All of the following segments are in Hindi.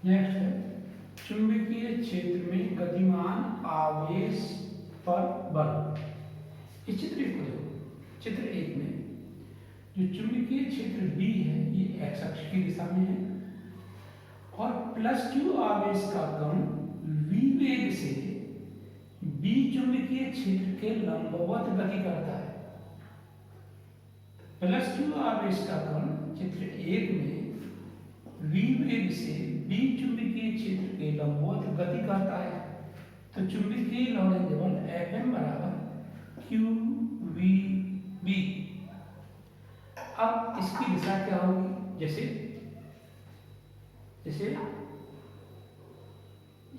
नेक्स्ट है चुंबकीय क्षेत्र में गतिमान आवेश पर बल। इस चित्र एक को देखो। चित्र एक में जो चुंबकीय क्षेत्र B है ये x अक्ष की दिशा में है और +q आवेश का कण v वेग से B चुंबकीय क्षेत्र के लंबवत गति करता है। +q आवेश का कण चित्र एक में v वेग से B चुंबकीय क्षेत्र के लंबवत गति करता है। तो चुंबकीय लॉरेंज बल Fm बराबर qvb। अब इसकी दिशा क्या होगी? जैसे जैसे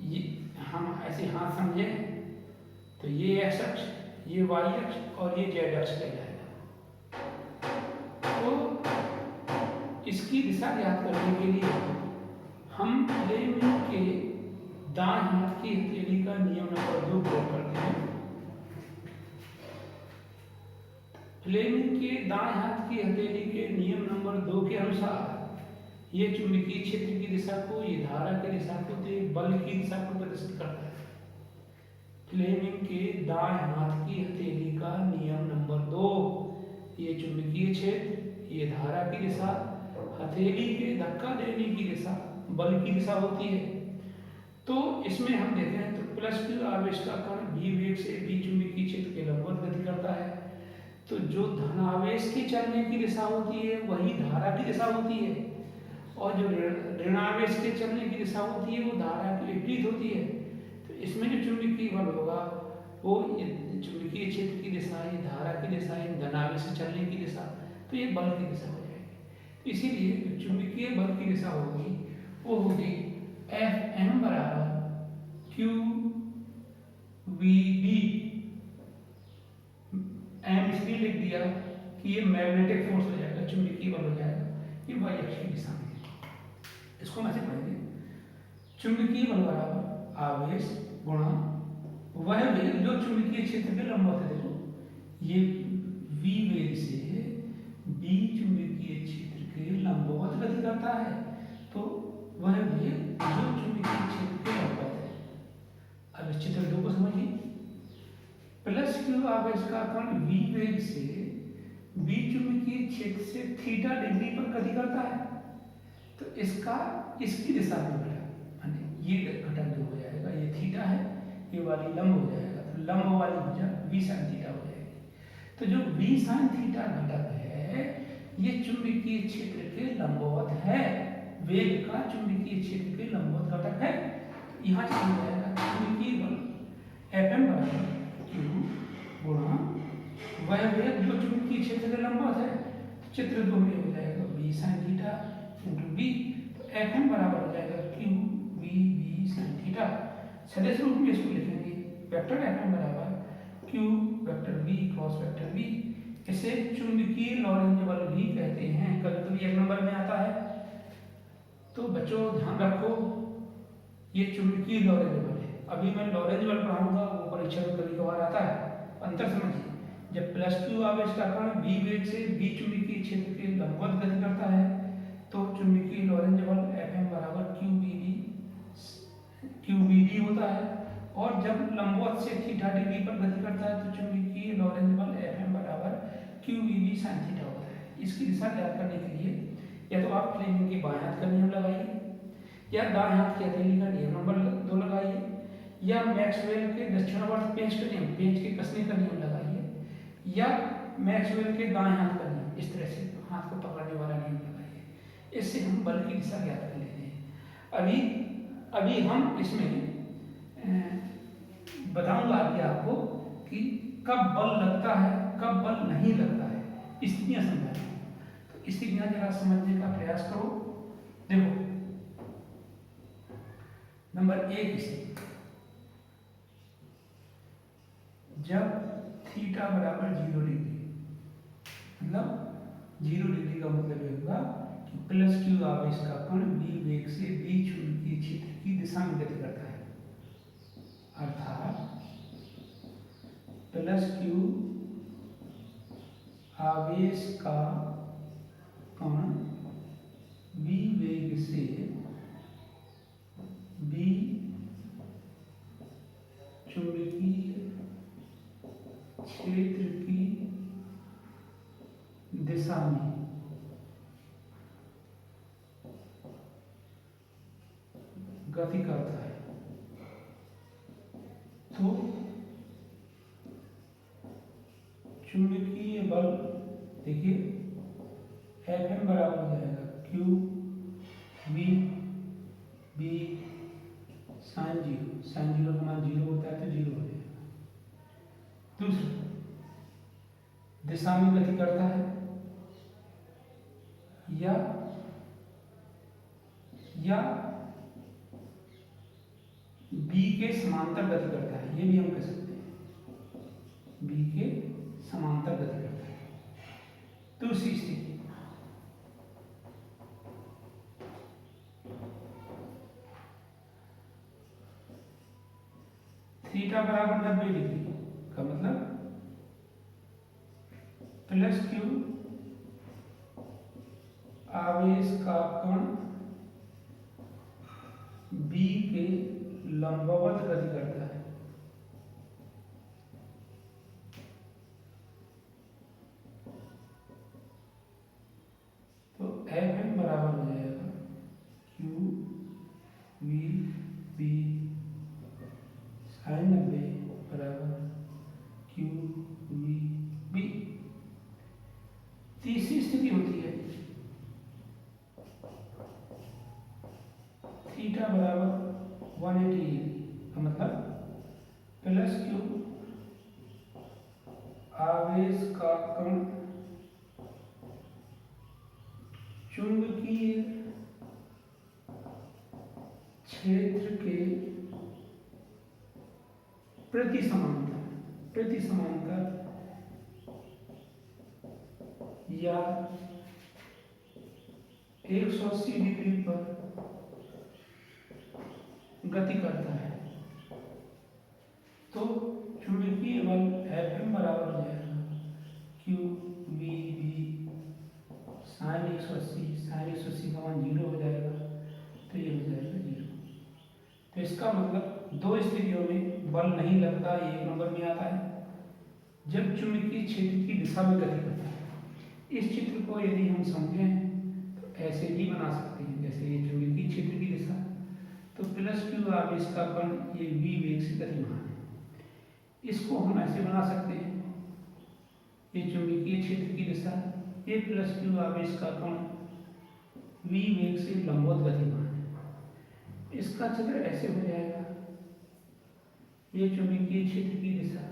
ये हम ऐसे हाथ समझे तो ये x अक्ष, ये y अक्ष और ये z अक्ष कहलाएगा। तो इसकी दिशा ज्ञात करने के लिए हम फ्लेमिंग के दाएं हाथ की हथेली का नियम नंबर 2 प्रयोग करते हैं। फ्लेमिंग के दाएं हाथ की हथेली के नियम नंबर 2 के अनुसार ये चुंबकीय क्षेत्र की दिशा को, ये धारा की दिशा को, तो बल की दिशा को प्रदर्शित करता है। फ्लेमिंग के दाएं हाथ की हथेली का नियम नंबर 2, ये चुंबकीय क्षेत्र, ये धारा की दिशा, हथेली के धक्का देने की दिशा बल की दिशा होती है। तो इसमें हम देखें तो +q आवेश का कण v वेग से B चुंबकीय क्षेत्र के लंबवत गति करता है। तो जो धनावेश के चलने की दिशा होती है वही धारा की दिशा होती है और जो ऋणावेश के चलने की दिशा होती है वो धारा की विपरीत होती है। तो इसमें जो चुंबकीय बल होगा वो चुंबकीय क्षेत्र की दिशा, ये धारा की दिशा, ये धनावेश से चलने की दिशा, तो ये बल की दिशा हो जाएगी। इसीलिए जो चुंबकीय बल की दिशा होगी वो होगी Fm बराबर qvb। एम इसलिए लिख दिया कि ये मैग्नेटिक फोर्स हो जाएगा, चुंबकीय बल हो जाएगा, ये y अक्ष की दिशा में है। इसको हम ऐसे पढ़ेंगे, चुंबकीय बल बराबर आवेश गुणा वह वेग जो चुंबकीय क्षेत्र के लंबवत है। देखो ये v वेग से B चुंबकीय क्षेत्र के लंबवत गति करता है, तो वह वेग जो चुंबकीय क्षेत्र के लंबवत है। अब इस चित्र 2 को समझिए। +q आवेश का कण v वेग से B चुंबकीय क्षेत्र से थीटा डिग्री पर गति करता है। तो इसकी दिशा में घटक, ये घटक जो हो जाएगा ये थीटा है, ये वाली लंब हो जाएगा, तो लंब वाली भुजा v sin थीटा हो जाएगी। तो जो v sin थीटा घटक है ये चुंबकीय क्षेत्र के लंबवत है, वेग का चुंबकीय क्षेत्र के लंबवत घटक है। तो यहाँ से हो जाएगा चुंबकीय बल Fm बराबर q गुणा वह वेग जो चुंबकीय क्षेत्र के लंबवत है। चित्र 2 में हो जाएगा v sin theta into b। तो Fm बराबर हो जाएगा qvb sin थीटा। सदिश रूप में इसको लिखेंगे वेक्टर Fm बराबर q vector v cross vector v। इसे चुंबकीय लॉरेंज बल भी कहते हैं, कभी-कभी 1 नंबर में आता है। तो बच्चों ध्यान रखो ये चुंबकीय लॉरेंज बल है। अभी मैं लॉरेंज बल पढ़ाऊंगा, वो परीक्षा में कभी कभार आता है। अंतर समझिए, जब +q आवेश का कण v वेग से B चुंबकीय क्षेत्र के लंबवत गति करता है तो चुंबकीय लॉरेंज बल Fm बराबर qvb होता है, और जब लंबवत से थीटा डिग्री पर गति करता है तो चुंबकीय लॉरेंज बल Fm बराबर qvb sin थीटा होता है। इसकी दिशा ज्ञात करने के लिए या तो आप फ्लेमिंग के बाएं हाथ का नियम लगाइए, या दाएं हाथ की हथेली का नियम नंबर 2 लगाइए, या मैक्सवेल के दक्षिणावर्त पेंच का नियम, पेंच के कसने का नियम लगाइए, या मैक्सवेल के दाएं हाथ का नियम, इस तरह से हाथ को पकड़ने वाला नियम लगाइए। इससे हम बल की दिशा ज्ञात कर लेते हैं। अभी हम इसमें बताऊंगा आगे आपको कि कब बल लगता है, कब बल नहीं लगता है, स्थितियां समझाएंगे। तो स्थितियां जरा समझने का प्रयास करो। देखो नंबर 1 स्थिति, जब थीटा बराबर 0 डिग्री, मतलब 0 डिग्री का मतलब ये होगा कि +q आवेश का कण v वेग से B चुंबकीय क्षेत्र की दिशा में गति करता है, अर्थात +q आवेश का कण v वेग से गति करता है। तो चुंबकीय बल देखिए Fm बराबर हो जाएगा Q V B sine zero. Sine zero का मान जीरो होता है तो जीरो हो जाएगा। दूसरा, दिशा में गति करता है या बी के समांतर गति करता है, ये भी हम कह सकते हैं, बी के समांतर गति करता है। दूसरी स्थिति, थीटा बराबर 90 डिग्री का मतलब प्लस क्यू आवेश का कण बी के लंबवत गति करता है। तो Fm बराबर हो जाएगा Q V B साइन 90 बराबर Q V B। तीसरी स्थिति होती है थीटा बराबर 180 डिग्री का मतलब प्लस क्यू आवेश का कण चुंबकीय क्षेत्र के प्रति समांतर या 180 डिग्री पर गति करता है। तो चुंबकीय बल Fm बराबर हो जाएगा Q V B साइन 180 का मान जीरो हो जाएगा तो ये हो जाएगा जीरो। तो इसका मतलब दो स्थितियों में बल नहीं लगता, ये एक नंबर में आता है जब चुंबकीय क्षेत्र की दिशा में गति करता है। इस चित्र को यदि हम समझें तो ऐसे भी बना सकते हैं, जैसे ये चुंबकीय क्षेत्र की दिशा, तो प्लस क्यू आवेश का कण ये v वेग से गतिमान है। इसको हम ऐसे बना सकते हैं, ये चुंबकीय क्षेत्र की दिशा, ये प्लस क्यू आवेश का कण v वेग से लंबवत गतिमान है। इसका चित्र ऐसे हो जाएगा, ये चुंबकीय क्षेत्र की दिशा,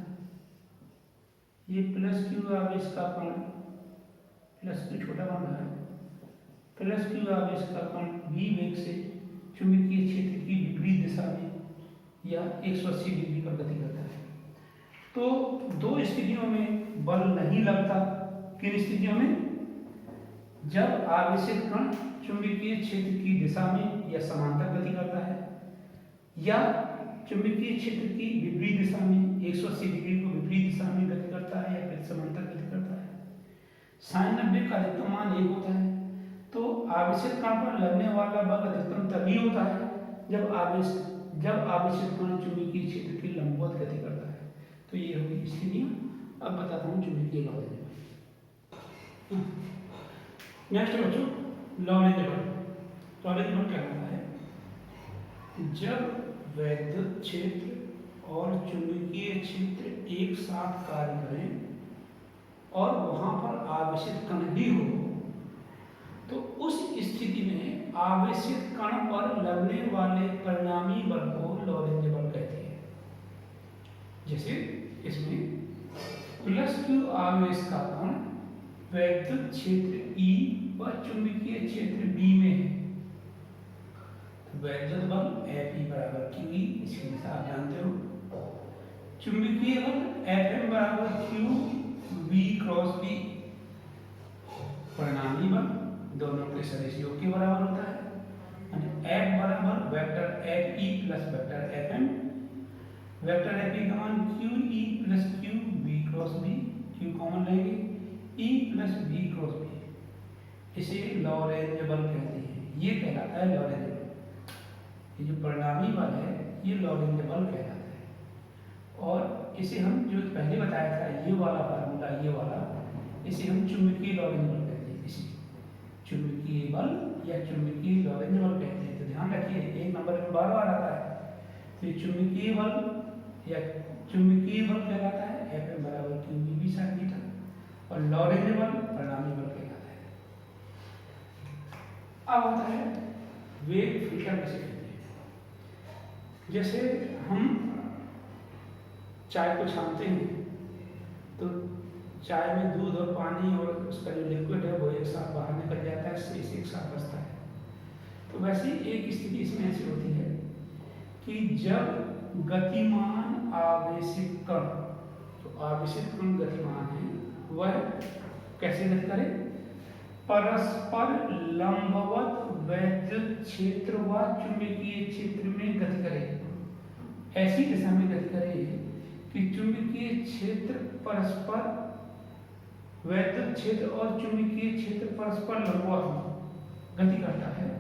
ये प्लस क्यू आवेश का कण, प्लस क्यू छोटा बन रहा है, प्लस क्यू आवेश का कण v वेग से चुंबकीय क्षेत्र की विपरीत दिशा में या 180 डिग्री पर गति करता है। तो दो स्थितियों में बल नहीं लगता। किन स्थितियों में? जब आवेशित कण चुंबकीय क्षेत्र की दिशा में या समांतर गति करता है या चुंबकीय क्षेत्र की विपरीत दिशा में 180 डिग्री को विपरीत दिशा में गति करता है या फिर समांतर गति करता है। साइन 90 का अधिकतम मान 1 होता है। तो आवेशित कण पर लगने वाला बल अधिकतम तभी होता है जब आवेशित कण चुंबकीय क्षेत्र की लंबवत गति करता है। तो ये होगी स्थितियां। अब बताता हूँ चुंबकीय लॉरेंज बल। नेक्स्ट बच्चों, लॉरेंज बल। लॉरेंज बल क्या होता है? जब वैद्युत क्षेत्र और चुंबकीय क्षेत्र एक साथ कार्य करें और वहां पर आवेशित कण भी हो, तो उस स्थिति में आवेशित कण पर लगने वाले परिणामी बल को लॉरेंज बल कहते हैं। जैसे इसमें प्लस क्यू आवेश का कण वैद्युत क्षेत्र E व चुंबकीय क्षेत्र B में है, तो वैद्युत बल Fe बराबर QE, इसकी दिशा आप जानते हो। चुंबकीय बल Fm बराबर Q V क्रॉस B। परिणामी बल दोनों के सदिश योग के बराबर होता है। F बराबर vector Fe plus vector Fm। Vector Fe का मान QE plus QV cross B, Q common लेंगे, E plus V cross B। इसे लॉरेंज बल कहते हैं। ये कहलाता है लॉरेंज बल। ये जो परिणामी बल है ये लॉरेंज बल कहलाता है। और इसे हम जो पहले बताया था, ये वाला फार्मूला, ये वाला, इसे हम चुंबकीय लॉरेंज बल कहते हैं। इसे चुंबकीय बल या चुंबकीय लॉरेंज बल कहते हैं। तो ध्यान रखिए, एक एक नंबर में बार बार आता है। तो ये चुंबकीय बल या चुंबकीय बल कहलाता है Fm बराबर QV sin थीटा, और लॉरेंज बल परिणामी बल कहलाता है। अब आता है वेग फिल्टर कैसे करते हैं। जैसे हम चाय को छानते हैं तो चाय में दूध और पानी और उसका जो लिक्विड है वो एक साथ बाहर निकल जाता है, शेष एक साथ बचता है। तो वैसे एक स्थिति इसमें ऐसी होती है कि जब गतिमान आवेशित कण, तो आवेशित कण गतिमान है, वह कैसे गति करे, परस्पर लंबवत वैद्युत क्षेत्र व चुंबकीय क्षेत्र में गति करे। ऐसी दिशा में गति करे कि चुंबकीय क्षेत्र परस्पर, वैद्युत क्षेत्र और चुंबकीय क्षेत्र परस्पर लंबवत गति करता है।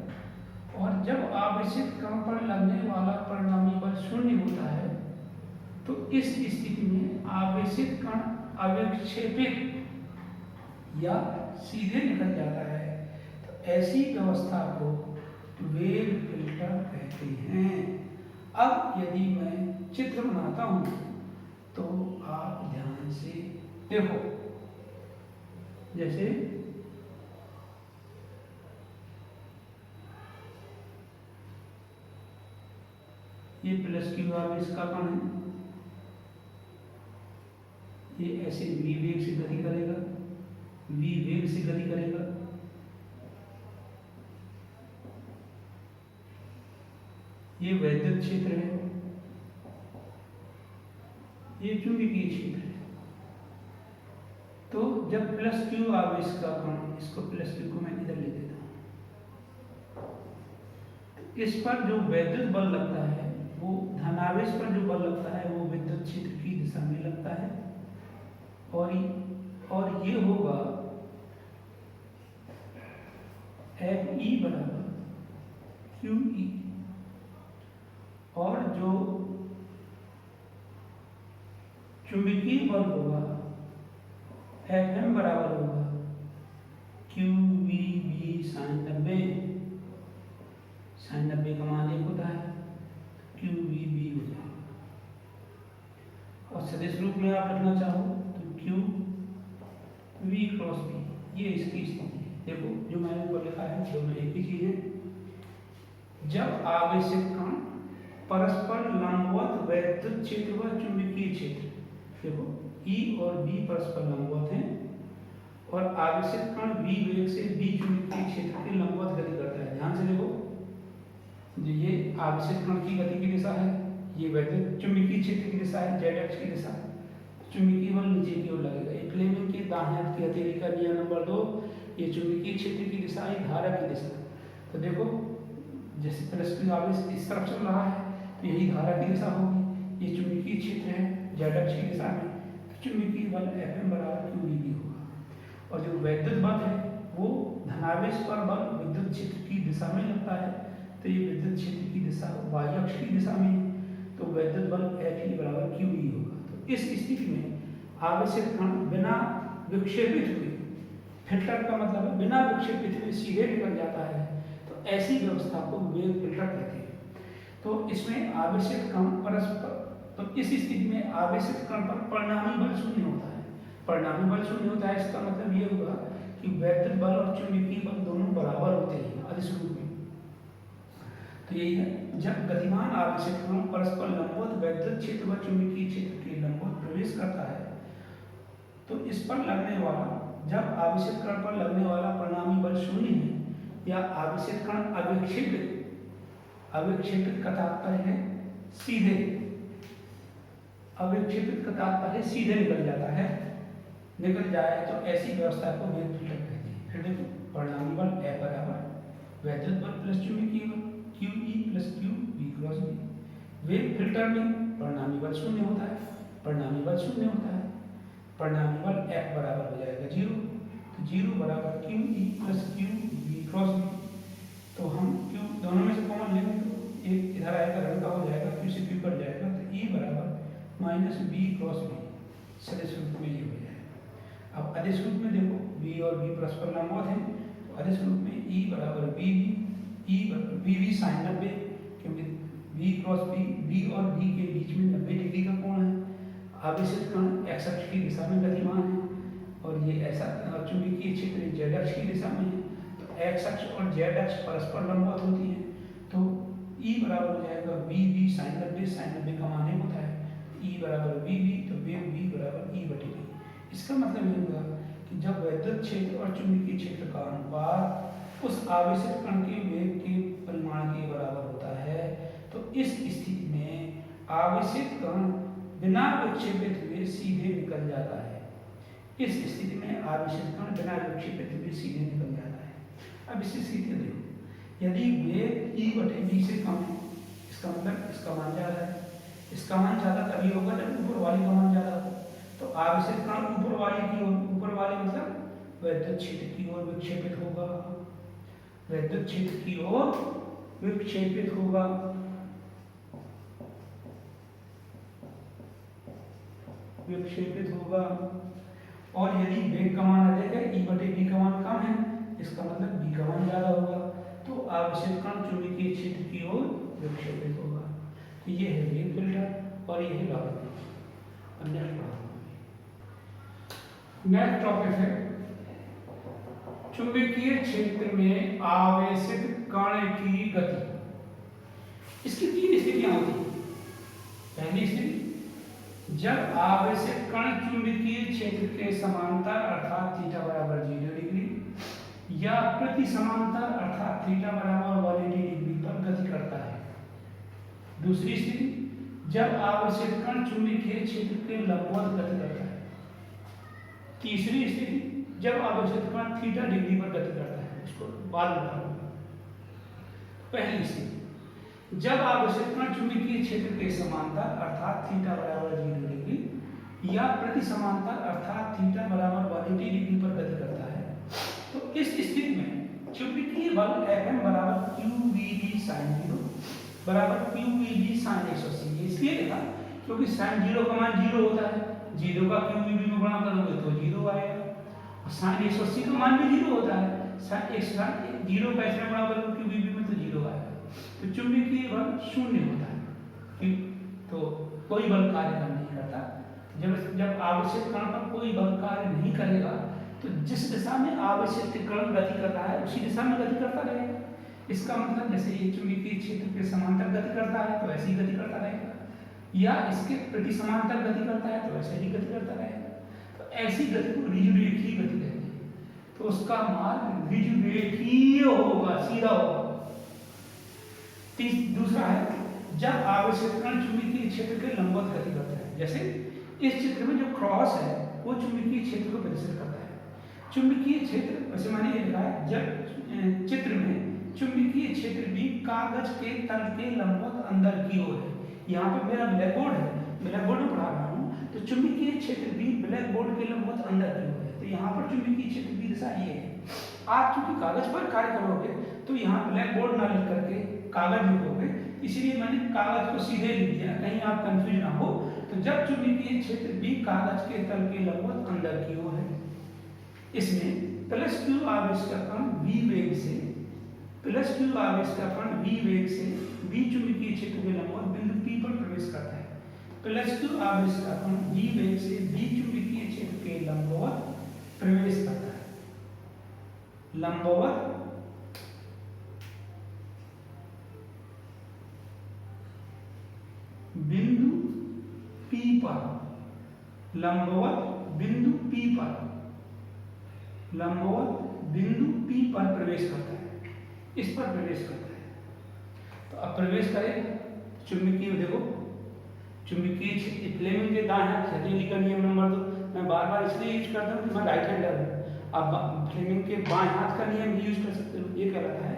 और जब आवेशित कण पर लगने वाला परिणामी बल शून्य होता है तो इस स्थिति में आवेशित कण अविक्षेपित या सीधे निकल जाता है। तो ऐसी व्यवस्था को वेग फिल्टर कहते हैं। अब यदि मैं चित्र बनाता हूं तो आप ध्यान से देखो, जैसे ये प्लस क्यू आवेश का कण है, ये ऐसे v वेग से गति करेगा, v वेग से गति करेगा। ये वैद्युत क्षेत्र है, ये चुंबकीय क्षेत्र है। तो जब प्लस क्यू आवेश का कण, इसको प्लस क्यू को मैं इधर ले देता हूं, इस पर जो वैद्युत बल लगता है वो धनावेश पर जो बल लगता है वो विद्युत क्षेत्र की दिशा में लगता है, और ये होगा Fe बराबर QE, और जो चुंबकीय बल होगा Fm बराबर होगा QVB sin 90। sin 90 का मान 1 होता है, QVB हो जाएगा। और सदिश रूप में आप रखना चाहो तो Q V क्रॉस B, ये इसकी स्थिति है। देखो जो मैंने ऊपर लिखा है दोनों एक ही चीज है। जब आवेशित कण परस्पर लंबवत वैद्युत क्षेत्र व चुंबकीय क्षेत्र, देखो E और B परस्पर लंबवत हैं और आवेशित कण V वेग से B चुंबकीय क्षेत्र के लंबवत गति करता है। ध्यान से देखो, जो ये आवेशित कण की गति की दिशा है, ये वैद्युत चुंबकीय क्षेत्र की दिशा है, z अक्ष की दिशा। चुंबकीय बल नीचे की ओर लगेगा। ये फ्लेमिंग के दाहिने हाथ की हथेली का नियम नंबर 2, ये चुंबकीय क्षेत्र की दिशा, ये धारा की दिशा। तो देखो जैसे प्लस क्यू आवेश इस तरफ चल रहा है तो यही धारा की दिशा होगी। ये चुंबकीय क्षेत्र है z अक्ष की दिशा में, चुंबकीय बल Fm बराबर QVB होगा। और जो वैद्युत बल है वो धनावेश पर बल विद्युत क्षेत्र की दिशा में लगता है, तो ये विद्युत क्षेत्र की दिशा y अक्ष की दिशा में, तो वैद्युत बल Fe बराबर QE होगा। तो इस स्थिति में आवेशित कण बिना विक्षेपित हुए, फिल्टर का मतलब है बिना विक्षेपित हुए सीधे निकल जाता है, तो ऐसी व्यवस्था को वेग फिल्टर कहते हैं। तो इसमें आवेशित कण परस्पर, तो इस स्थिति में आवेशित कण पर परिणामी बल शून्य होता है। परिणामी बल शून्य होता है, इसका मतलब ये होगा कि वैद्युत बल और चुंबकीय बल दोनों बराबर होते हैं अदिश रूप में। तो यही है, जब गतिमान आवेशित कण परस्पर लंबवत वैद्युत क्षेत्र व चुंबकीय क्षेत्र के लंबवत प्रवेश करता है तो इस पर लगने वाला, जब आवेशित कण पर लगने वाला परिणामी बल शून्य है या आवेशित कण अविक्षेपित, अविक्षेपित का तात्पर्य है सीधे, अविक्षेपित का तात्पर्य सीधे निकल जाता है, निकल जाए, तो ऐसी व्यवस्था को वेग फिल्टर कहते हैं। फिर देखो परिणामी बल F बराबर वैद्युत बल प्लस चुंबकीय बल QE plus QV cross B। वेग फिल्टर में परिणामी बल शून्य होता है, परिणामी बल शून्य होता है, परिणामी बल F बराबर हो जाएगा 0, तो 0 बराबर QE plus QV cross B। तो हम Q दोनों में से कॉमन लेंगे तो एक इधर आएगा, ऋण का हो जाएगा, Q से Q कट जाएगा, तो E बराबर माइनस B क्रॉस B सदिश रूप में ये हो जाएगा। अब अदिश रूप में देखो V और B परस्पर लंबवत हैं, तो अदिश रूप में E बराबर BB, E बराबर BB sin 90 के बी क्रॉस बी, बी और बी के बीच में 90 डिग्री का कोण है। आवेशित कण x अक्ष की दिशा में गतिमान है और ये ऐसा चुंबकीय क्षेत्र z अक्ष की दिशा में है, तो x अक्ष और z अक्ष परस्पर लंबवत होती है, तो E बराबर हो जाएगा v sin 90 का मान होता है, E बराबर v तो वेग v बराबर E बटे v। इसका मतलब ये होगा कि जब वैद्युत क्षेत्र और चुंबकीय क्षेत्र का अनुपात उस आवेशित कण के वेग के परिमाण के बराबर होता है, तो इस स्थिति में आवेशित कण बिना विक्षेपित हुए सीधे निकल जाता है। इस स्थिति में आवेशित कण बिना विक्षेपित हुए सीधे निकल जाता है। अब इसे सीधे देखो, यदि वेग E बटे v से कम है, इसका मतलब इसका मान ज़्यादा है, इसका मान ज़्यादा तभी होगा जब ऊपर वाले का मान ज़्यादा हो, तो आवेशित कण ऊपर वाले की ओर, ऊपर वाले मतलब वैद्युत क्षेत्र की ओर विक्षेपित होगा, वैद्युत क्षेत्र की ओर विक्षेपित होगा। विक्षेपित होगा और यदि वेग का मान अधिक है, E बटे v का मान कम है, इसका मतलब v का मान ज्यादा होगा, तो आवेशित कण चुंबकीय क्षेत्र की ओर विक्षेपित होगा। तो ये है वेग फिल्टर और ये है लॉ। नेक्स्ट टॉपिक है चुंबकीय क्षेत्र में आवेशित कण की गति। इसकी 3 स्थितियां होती हैं। पहली स्थिति, जब आवेशित कण चुंबकीय क्षेत्र के समांतर अर्थात थीटा बराबर 0 डिग्री या प्रति समांतर अर्थात थीटा बराबर 180 डिग्री पर गति करता है। दूसरी स्थिति, जब आवेशित कण चुंबकीय क्षेत्र के लंबवत गति करता है। तीसरी स्थिति, जब आवेशित कण थीटा डिग्री पर गति करता है। इसको बाद में बताऊंगा। पहली स्थिति, जब आवेशित कण चुंबकीय क्षेत्र के समांतर अर्थात थीटा बराबर 0 डिग्री या प्रति समांतर अर्थात थीटा बराबर 180 डिग्री पर गति करता है, तो इस स्थिति में चुंबकीय बल Fm बराबर qvb sin 0 बराबर qvb sin 180। इसलिए लिखा क्योंकि sin 0 का मान 0 होता है, 0 का qvb में गुणा करोगे तो 0 आएगा, और sin 180 का मान भी 0 होता है, sin 0 का इसमें गुणा करोगे qvb में तो 0 आएगा। तो चुंबकीय बल 0 होता है, तो कोई बल कार्य नहीं करता। जब आवेशित कण पर कोई बल कार्य नहीं करेगा, तो जिस दिशा में आवेशित कण गति कर रहा है उसी दिशा में गति करता रहेगा। इसका मतलब जैसे ये चुंबकीय क्षेत्र के समांतर गति करता है तो ऐसे ही गति करता रहेगा, या इसके प्रति समांतर गति करता है तो ऐसे ही गति करता रहेगा। तो ऐसी गति को ऋजुरेखीय गति कहते हैं। तो उसका मार्ग ऋजुरेखीय होगा, सीधा होगा। दूसरा है, जब आवेशित कण चुंबकीय क्षेत्र के लंबवत गति करता है। जैसे इस चित्र में जो क्रॉस है वो चुंबकीय क्षेत्र को प्रदर्शित करता है। चुंबकीय क्षेत्र वैसे मैंने ये लिखा है, जब चित्र में चुंबकीय क्षेत्र भी कागज के तल के लंबवत अंदर की ओर है। यहाँ पे मेरा ब्लैक बोर्ड है, ब्लैक बोर्ड में पढ़ा रहा हूँ, तो चुंबकीय क्षेत्र भी ब्लैक बोर्ड के लंबवत अंदर की ओर है। तो यहाँ पर चुंबकीय क्षेत्र की दिशा ये है। आप चूंकि कागज पर कार्य करोगे तो यहाँ ब्लैक बोर्ड ना लिख करके कागज लिखोगे, इसलिए मैंने कागज को सीधे लिख दिया, कहीं आप कंफ्यूज ना हो। तो जब चुंबकीय क्षेत्र भी कागज के तल के लंबवत अंदर की ओर है, इसमें प्लस q आवेश का कण v वेग से, प्लस q आवेश का कण v वेग से b चुंबकीय क्षेत्र के लंबवत बिंदु P पर प्रवेश करता है। प्लस q आवेश का कण v वेग से b चुंबकीय क्षेत्र के लंबवत प्रवेश करता है। लंबवत बिंदु P पर, लंबवत बिंदु P पर, लंबवत बिंदु P पर प्रवेश करता है। इस पर प्रवेश करता है। तो अब प्रवेश करेगा चुंबकीय, देखो चुंबकीय क्षेत्र फ्लेमिंग के दाएं हाथ हथेली का नियम नंबर 2 मैं बार बार इसलिए यूज करता हूँ कि मैं राइट हैंडर हूँ। अब फ्लेमिंग के बाएं हाथ का नियम यूज कर सकते हो। ये कहलाता है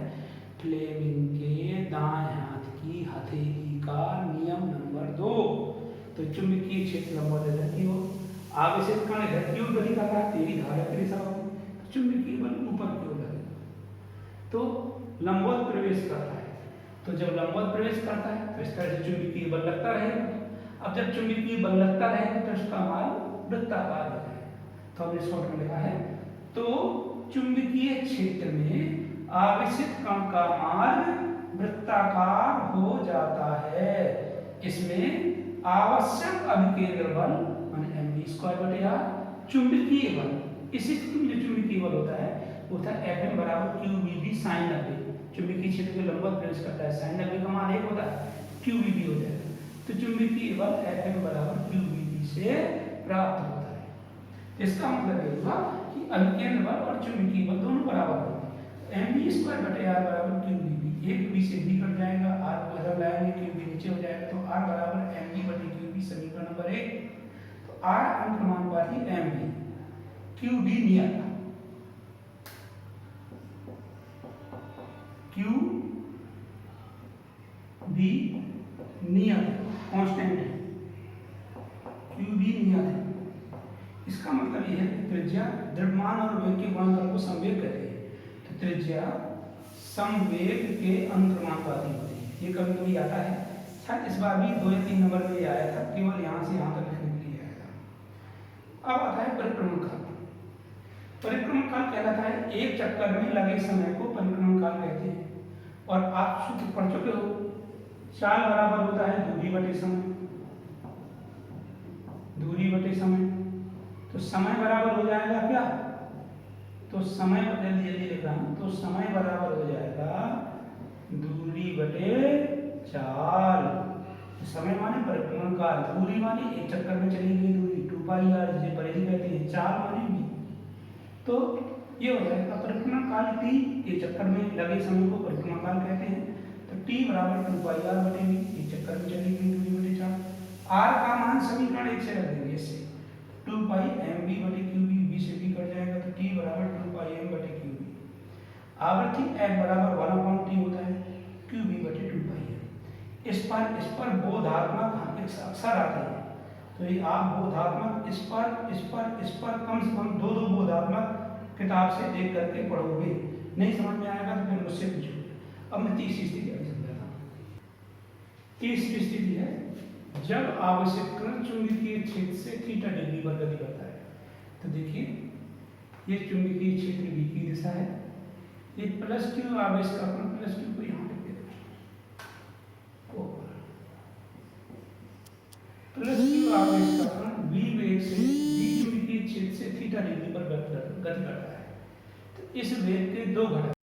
फ्लेमिंग के दाएं हाथ की हथेली का नियम नंबर 2। तो चुंबकीय क्षेत्र लंबवत इधर की ओर, आवेशित कण इधर की ओर गति कर रहा है, तेरी धारा की दिशा होगी, तो चुंबकीय बल ऊपर की ओर लगेगा, तो लंबवत प्रवेश करता है। तो जब लंबवत प्रवेश करता है तो इस तरह से चुंबकीय बल लगता रहेगा। अब जब चुंबकीय बल लगता रहेगा तो उसका मार्ग वृत्ताकार हो जाएगा। तो हमने शॉर्ट में लिखा है, तो चुंबकीय क्षेत्र में आवेशित कण का मार्ग वृत्ताकार हो जाता है। इसमें आवश्यक अभिकेंद्र बल माने mv²/r, चुंबकीय बल, इस स्थिति में जो चुंबकीय बल होता है वो होता है Fm बराबर qvb sin 90। चुंबकीय क्षेत्र के लंबवत प्रवेश करता है, sin 90 का मान 1 होता है, qvb हो जाएगा। तो चुंबकीय बल Fm बराबर qvb से प्राप्त होता है। इसका मतलब ये हुआ कि अभिकेंद्र बल और चुंबकीय बल दोनों बराबर होंगे। mv²/r बराबर qvb, एक b से b कट जाएगा, r को इधर लाएंगे, qb नीचे हो जाएगा, तो r बराबर mv/qb समीकरण नंबर 1। तो r अंतर्मानुपाती mv, qd नियत, qb नियत कांस्टेंट है, qb नियत है। इसका मतलब यह है कि त्रिज्या द्रव्यमान और वेग के गुणनफल को संवेग कहते हैं। तो त्रिज्या संवेग के अंतर्मानुपाती होती है। ये कभी कभी आता है, शायद इस बार भी 2 या 3 नंबर में ये आया था, केवल यहाँ से यहाँ तक लिखने के लिए आया था। अब आता है परिक्रमण काल। परिक्रमण काल कहलाता है एक चक्कर में लगे समय को परिक्रमण काल कहते हैं। और आप सूत्र पढ़ चुके हो, चाल बराबर होता है दूरी बटे समय, दूरी बटे समय। तो समय बराबर हो जाएगा क्या, तो समय जल्दी जल्दी लिख रहा हूं, तो समय बराबर हो जाएगा दूरी बटे चाल। तो समय माने परिक्रमण काल, दूरी माने एक चक्कर में चली गई दूरी 2πr, जिसे परिधि कहते हैं, चाल माने भी। तो ये हो जाएगा परिक्रमण काल t, एक चक्कर में लगे समय को परिक्रमण काल कहते हैं। तो t बराबर 2πr बटे v, एक चक्कर में चली गई दूरी बटे चाल। r का मान समीकरण 1 से रख देंगे, इससे 2πmv/qb, b से b कट जाएगा, तो t बराबर 2πm/qb। आवृत्ति f बराबर 1/t होता है, qb/2πm। इस पर बोधात्मक अक्षर आते हैं, तो ये आप बोधात्मक इस पर कम से कम 2 बोधात्मक किताब से देख करके पढ़ोगे। नहीं समझ में आएगा तो फिर मुझसे पूछोगे। अब मैं तीसरी स्थिति अभी समझाता हूँ। तीसरी स्थिति है जब आवश्यक कण चुंबकीय क्षेत्र से थीटा डिग्री पर गति करता है। तो देखिए ये चुंबकीय क्षेत्र v की दिशा है, ये +q आवेश का कण, +q को यहाँ लिख देते हैं, +q आवेश का कण v वेग से v चुंबकीय क्षेत्र से थीटा डिग्री पर गति करता है। तो इस वेग के 2 घटक